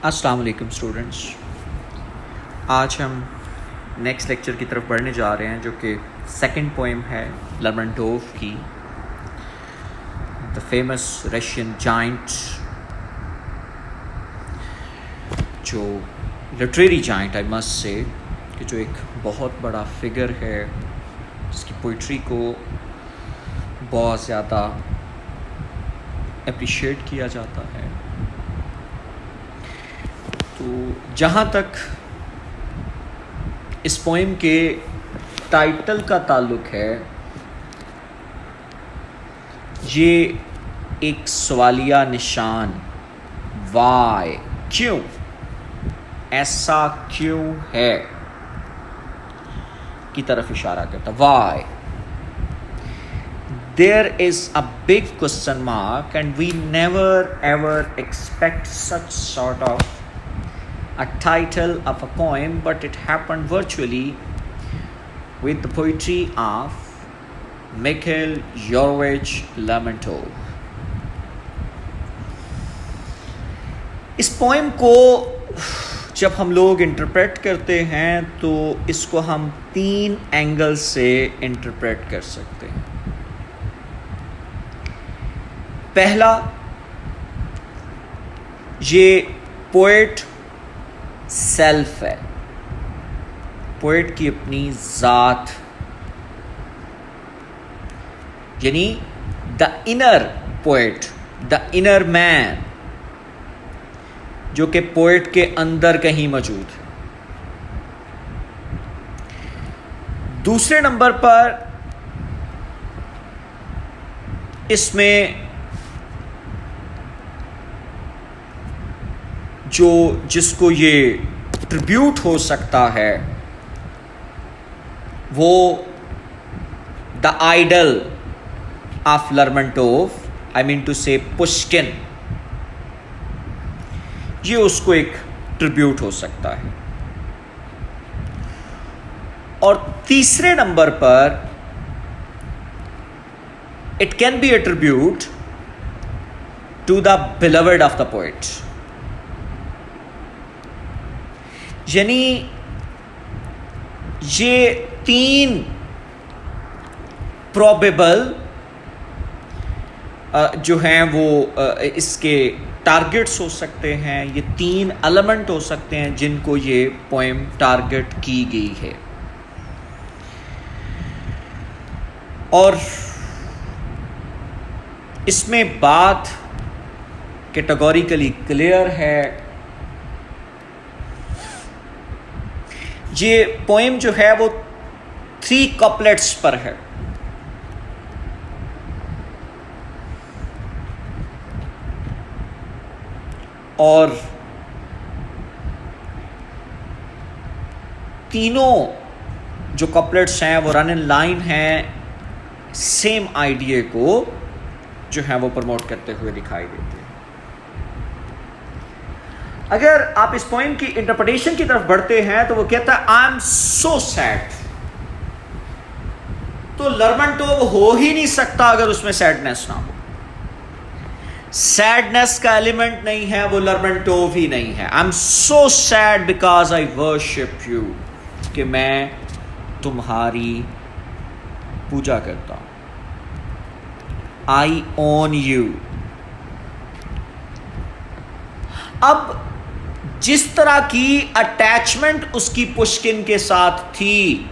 अस्सलाम वालेकुम स्टूडेंट्स। आज हम नेक्स्ट लेक्चर की तरफ बढ़ने जा रहे हैं जो कि सेकंड पोएम है लर्मोंटोव की, द फेमस रशियन जाइंट, जो literary giant I must say, कि जो एक बहुत बड़ा फिगर है, जिसकी पोइट्री को बहुत ज़्यादा अप्रिशिएट किया जाता है। तो जहाँ तक इस पोएम के टाइटल का ताल्लुक़ है, ये एक सवालिया निशान, वाई, क्यों, ऐसा क्यों है, की तरफ इशारा करता। Why there is a big question mark and we never ever expect such sort of a title of a poem, but it happened virtually with the poetry of Mikhail Yorovich Lermontov. इस poem को जब हम लोग interpret करते हैं तो इसको हम 3 एंगल से इंटरप्रेट कर सकते हैं। पहला, ये पोएट सेल्फ है, पोएट की अपनी ज़ात, यानी the inner poet, the inner man, जो कि पोएट के अंदर कहीं मौजूद है। दूसरे नंबर पर इसमें जो जिसको ये ट्रिब्यूट हो सकता है वो the idol of Lermontov, I mean to say Pushkin, ये उसको एक ट्रिब्यूट हो सकता है। और तीसरे नंबर पर it can be a tribute to the beloved of the poet, यानी ये 3 प्रोबेबल जो हैं वो इसके टारगेट्स हो सकते हैं, ये 3 एलिमेंट हो सकते हैं जिनको ये पोएम टारगेट की गई है। और इसमें बात कैटेगोरिकली क्लियर है। ये पोएम जो है वो 3 कपलेट्स पर है। और तीनों जो कपलेट्स हैं वो रन इन लाइन हैं, सेम आइडिया को जो है वो प्रमोट करते हुए दिखाई देते हैं। अगर आप इस पोएम की इंटरप्रिटेशन की तरफ बढ़ते हैं तो वो कहता है आई एम सो सैड। तो लर्मोंटोव हो ही नहीं सकता अगर उसमें सैडनेस ना हो। सैडनेस का एलिमेंट नहीं है, वो लर्मोंटोव ही नहीं है। I am so sad because I worship you, कि मैं तुम्हारी पूजा करता हूं। आई ओन यू। अब जिस तरह की अटैचमेंट उसकी पुश्किन के साथ थी,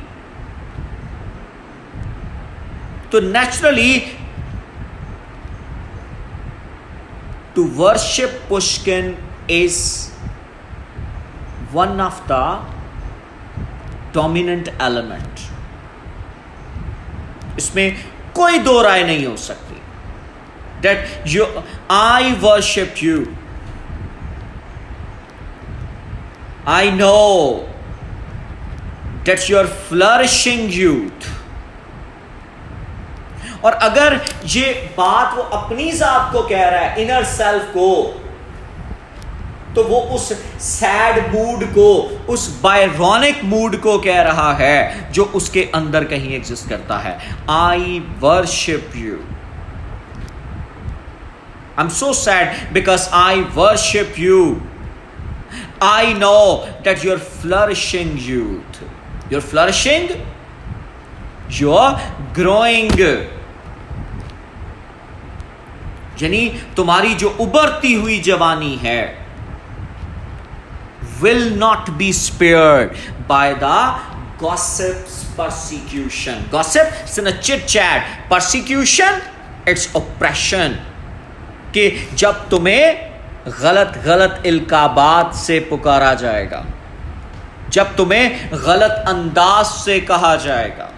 तो naturally to worship Pushkin is one of the dominant element. इसमें कोई दो राय नहीं हो सकती। That you, I worship you, I know that you are flourishing youth। और अगर ये बात वो अपनी जात को कह रहा है, इनर सेल्फ को, तो वो उस सैड मूड को, उस बायरॉनिक मूड को कह रहा है जो उसके अंदर कहीं एग्जिस्ट करता है। आई worship you, I'm so sad because I worship you. I know that you're flourishing youth. You're flourishing, you're growing. यानी तुम्हारी जो उभरती हुई जवानी है will not be spared by the gossip's persecution. Gossip is in a chit chat. Persecution, it's oppression. कि जब तुम्हें गलत गलत इल्काबात से पुकारा जाएगा, जब तुम्हें गलत अंदाज से कहा जाएगा.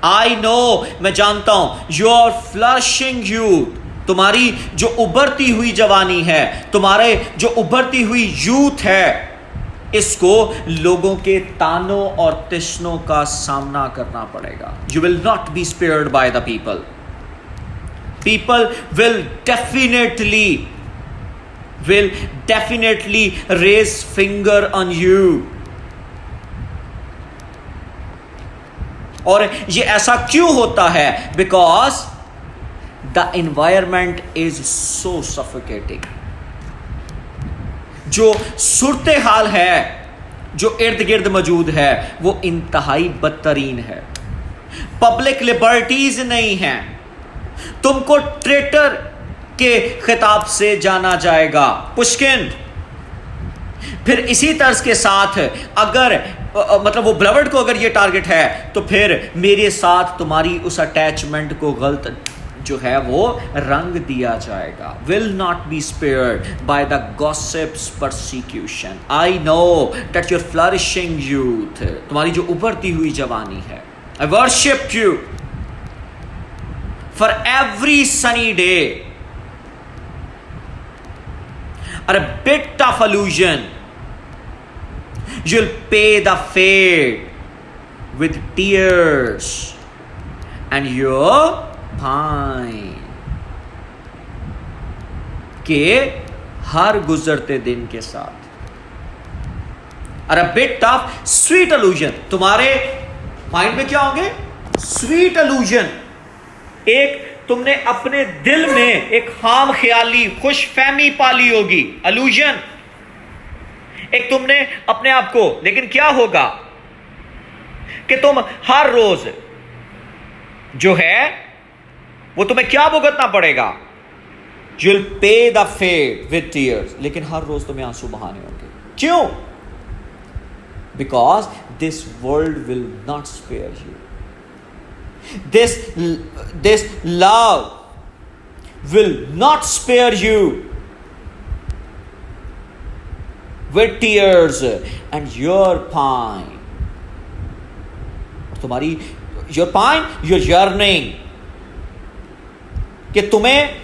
I know, मैं जानता हूं, your flourishing youth, तुम्हारी जो उभरती हुई जवानी है, तुम्हारे जो उभरती हुई यूथ है, इसको लोगों के तानों और तिश्नों का सामना करना पड़ेगा. You will not be spared by the people. People will definitely raise finger on you. और ये ऐसा क्यों होता है? Because the environment is so suffocating. जो सूरत हाल है, जो इर्द गिर्द मौजूद है, वो इंतहाई बदतरीन है. पब्लिक लिबर्टीज नहीं है. तुमको ट्रेटर के खिताब से जाना जाएगा, पुष्किन. फिर इसी तर्ज के साथ अगर मतलब वो ब्लवर्ड को अगर ये टारगेट है, तो फिर मेरे साथ तुम्हारी उस अटैचमेंट को गलत जो है वो रंग दिया जाएगा. Will not be spared by the gossip's persecution. I know that you're flourishing youth. तुम्हारी जो उभरती हुई जवानी है. I worship you for every sunny day. Or a bit of illusion, you'll pay the fate with tears and your pine. के हर गुजरते दिन के साथ. और a bit of sweet illusion, तुम्हारे माइंड में क्या होंगे? Sweet illusion. एक तुमने अपने दिल में एक खाम ख्याली, खुश फहमी पाली होगी, illusion. एक तुमने अपने आप को, लेकिन क्या होगा कि तुम हर रोज जो है वो तुम्हें क्या भुगतना पड़ेगा? You'll pay the fate with tears. लेकिन हर रोज तुम्हें आंसू बहाने होंगे. क्यों? Because this world will not spare you. This love will not spare you with tears and your pine. तुम्हारी your pine, your yearning, कि तुम्हें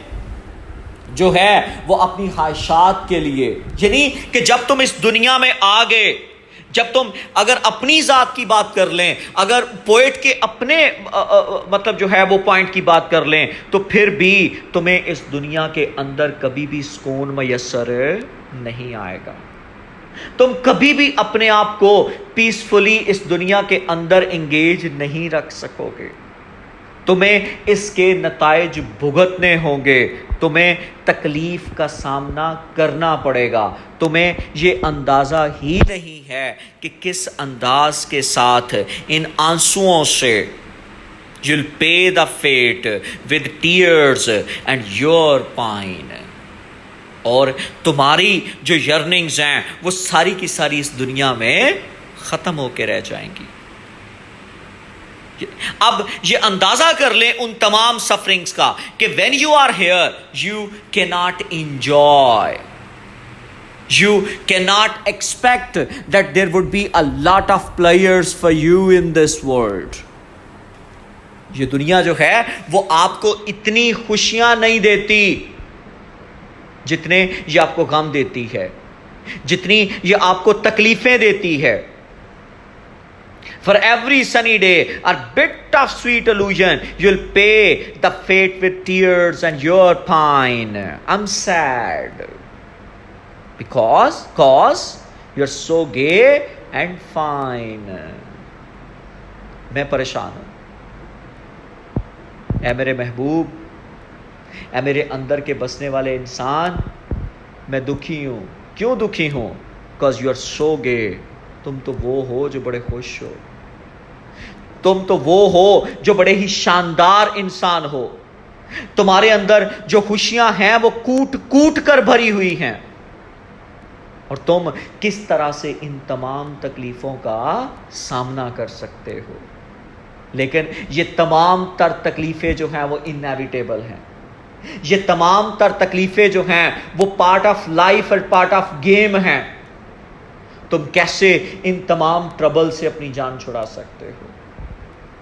जो है वो अपनी ख्वाहिशात के लिए, यानी कि जब तुम इस दुनिया में आ गए, जब तुम अगर अपनी जात की बात कर लें, अगर पोएट के अपने मतलब जो है वो पॉइंट की बात कर लें, तो फिर भी तुम्हें इस दुनिया के अंदर कभी भी सुकून मयस्सर नहीं आएगा. तुम कभी भी अपने आप को पीसफुली इस दुनिया के अंदर एंगेज नहीं रख सकोगे. तुम्हें इसके नताइज भुगतने होंगे. तुम्हें तकलीफ का सामना करना पड़ेगा. तुम्हें ये अंदाज़ा ही नहीं है कि किस अंदाज के साथ इन आंसुओं से you'll pay the fate with tears and your pine. और तुम्हारी जो yearnings हैं वो सारी की सारी इस दुनिया में ख़त्म होकर रह जाएंगी. अब ये अंदाजा कर लें उन तमाम सफरिंग्स का कि when you are here you cannot enjoy, you cannot expect that there would be a lot of players for you in this world. ये दुनिया जो है वो आपको इतनी खुशियां नहीं देती जितने ये आपको गम देती है, जितनी ये आपको तकलीफें देती है. For every sunny day, a bit of sweet illusion, you'll pay the fate with tears and your pine. I'm sad because you're so gay and fine. मैं परेशान हूं. ऐ मेरे महबूब, ऐ मेरे अंदर के बसने वाले इंसान, मैं दुखी हूं. क्यों दुखी हो? बिकॉज यू आर सो गे। तुम तो वो हो जो बड़े खुश हो, तुम तो वो हो जो बड़े ही शानदार इंसान हो। तुम्हारे अंदर जो खुशियां हैं वो कूट कूट कर भरी हुई हैं, और तुम किस तरह से इन तमाम तकलीफों का सामना कर सकते हो। लेकिन ये तमाम तर तकलीफें जो हैं वो इनएविटेबल हैं। ये तमाम तर तकलीफें जो हैं वो पार्ट ऑफ लाइफ और पार्ट ऑफ गेम हैं। तुम कैसे इन तमाम ट्रबल से अपनी जान छुड़ा सकते हो?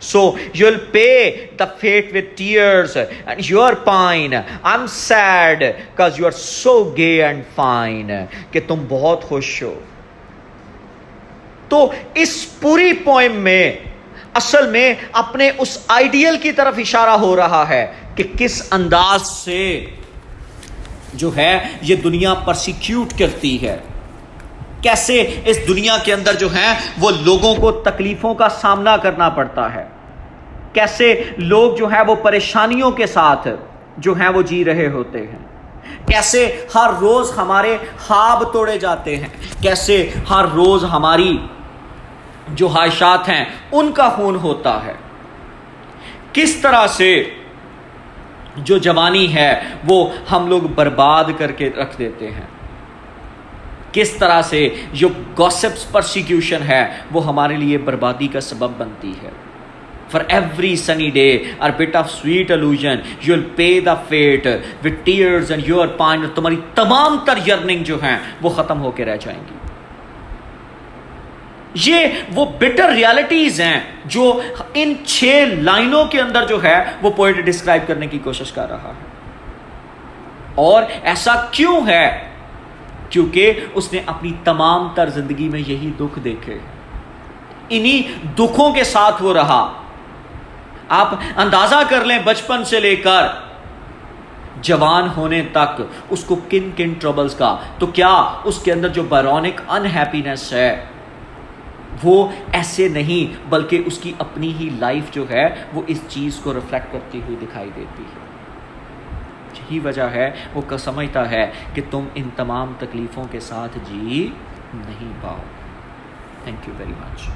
So you'll pay the fate with tears and your pine. I'm sad because you are so gay and fine. कि तुम बहुत खुश हो। तो इस पूरी पोएम में असल में अपने उस आइडियल की तरफ इशारा हो रहा है कि किस अंदाज से जो है ये दुनिया परसिक्यूट करती है, कैसे इस दुनिया के अंदर जो है वो लोगों को तकलीफों का सामना करना पड़ता है, कैसे लोग जो है वो परेशानियों के साथ जो है वो जी रहे होते हैं, कैसे हर रोज हमारे ख्वाब तोड़े जाते हैं, कैसे हर रोज हमारी जो ख्वाहिशात हैं उनका खून होता है, किस तरह से जो जवानी है वो हम लोग बर्बाद करके रख देते हैं, किस तरह से जो गॉसिप्स परसिक्यूशन है वो हमारे लिए बर्बादी का सबब बनती है। For every sunny day or bit of sweet illusion, you'll pay the fate with tears and your pine. और तुम्हारी तमाम तर yearning जो हैं वो खत्म होके रह जाएंगी। ये वो बिटर रियलिटीज हैं जो इन 6 लाइनों के अंदर जो है वो पोएट डिस्क्राइब करने की कोशिश कर रहा है। और ऐसा क्यों है? क्योंकि उसने अपनी तमाम तर जिंदगी में यही दुख देखे, इन्हीं दुखों के साथ वो रहा। आप अंदाजा कर लें बचपन से लेकर जवान होने तक उसको किन किन ट्रबल्स का, तो क्या उसके अंदर जो बायरॉनिक अनहैप्पीनेस है वो ऐसे नहीं बल्कि उसकी अपनी ही लाइफ जो है वो इस चीज़ को रिफ्लेक्ट करती हुई दिखाई देती है। यही वजह है वो समझता है कि तुम इन तमाम तकलीफ़ों के साथ जी नहीं पाओ। Thank you very much.